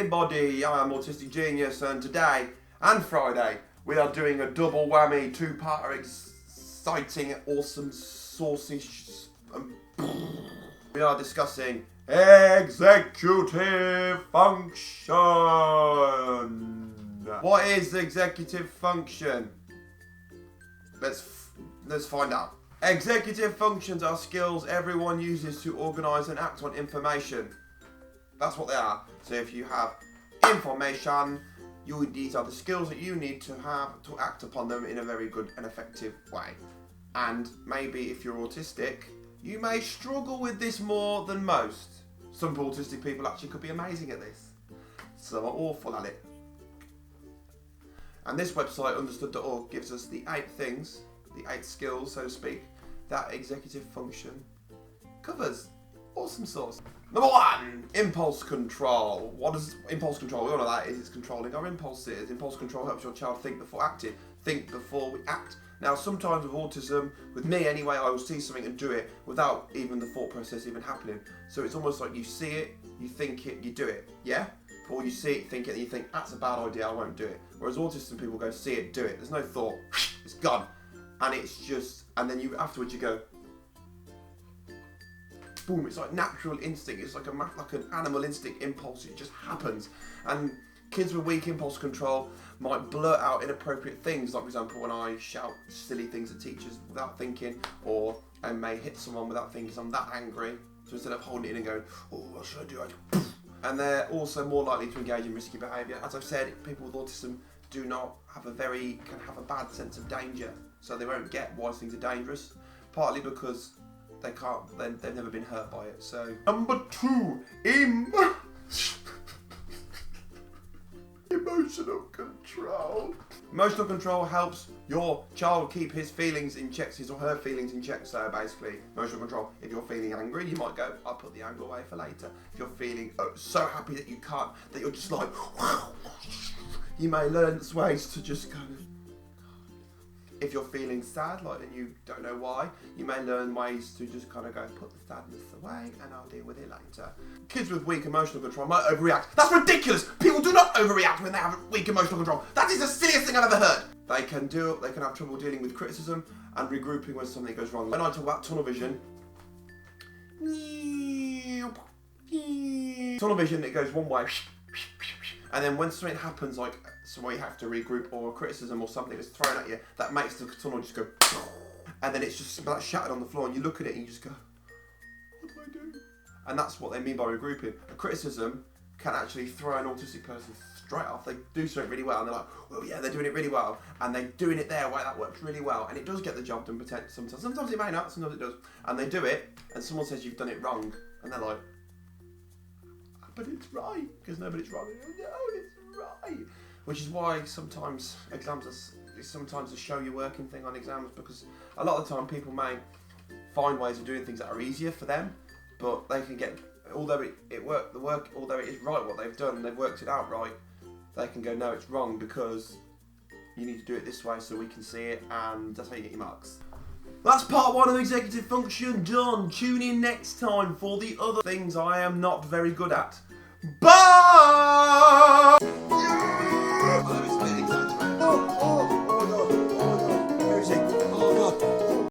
everybody, I am Autistic Genius, and today and Friday we are doing a double whammy, two-parter, exciting, awesome, saucy, we are discussing executive function. What is the executive function? Let's find out. Executive functions are skills everyone uses to organise and act on information. That's what they are. So if you have information, these are the skills that you need to have to act upon them in a very good and effective way. And maybe if you're autistic, you may struggle with this more than most. Some autistic people actually could be amazing at this. Some are awful at it. And this website, understood.org, gives us the 8 things, the 8 skills, so to speak, that executive function covers. Awesome sauce. Number 1, impulse control. What is impulse control? We all know that is. It's controlling our impulses. Impulse control helps your child think before acting. Think before we act. Now, sometimes with autism, with me anyway, I will see something and do it without even the thought process even happening. So it's almost like you see it, you think it, you do it. Yeah? Or you see it, think it, and you think, that's a bad idea, I won't do it. Whereas autism people go, see it, do it. There's no thought. It's gone. And it's just, and then you afterwards you go, boom, it's like natural instinct. It's like an animal instinct impulse. It just happens. And kids with weak impulse control might blurt out inappropriate things. Like, for example, when I shout silly things at teachers without thinking, or I may hit someone without thinking, so I'm that angry. So instead of holding it in and going, oh, what should I do? And they're also more likely to engage in risky behaviour. As I've said, people with autism do not have can have a bad sense of danger. So they won't get why things are dangerous. Partly because they've never been hurt by it. So number 2, emotional control. Emotional control helps your child keep his feelings in check, his or her feelings in check. So basically, emotional control. If you're feeling angry, you might go, I'll put the anger away for later. If you're feeling so happy that you can't, that you're just like, you may learn ways to just kind of. If you're feeling sad, and you don't know why, you may learn ways to just kind of go, put the sadness away and I'll deal with it later. Kids with weak emotional control might overreact. That's ridiculous! People do not overreact when they have weak emotional control. That is the silliest thing I've ever heard. They can have trouble dealing with criticism and regrouping when something goes wrong. When I talk about tunnel vision, it goes one way, and then when something happens, like somewhere you have to regroup or a criticism or something that's thrown at you, that makes the tunnel just go, and then it's just shattered on the floor, and you look at it and you just go, what do I do? And that's what they mean by regrouping. A criticism can actually throw an autistic person straight off. They do something really well and they're like, well, yeah, they're doing it really well, and they're doing it their way, that works really well, and it does get the job done sometimes. Sometimes it may not, sometimes it does. And they do it, and someone says you've done it wrong, and they're like, but it's right, because nobody's wrong. No, it's right. Which is why sometimes exams is sometimes a show your working thing on exams, because a lot of the time people may find ways of doing things that are easier for them, but they can get, although it is right what they've done and they've worked it out right, they can go, no, it's wrong because you need to do it this way so we can see it, and that's how you get your marks. That's part 1 of executive function done. Tune in next time for the other things I am not very good at. Bye!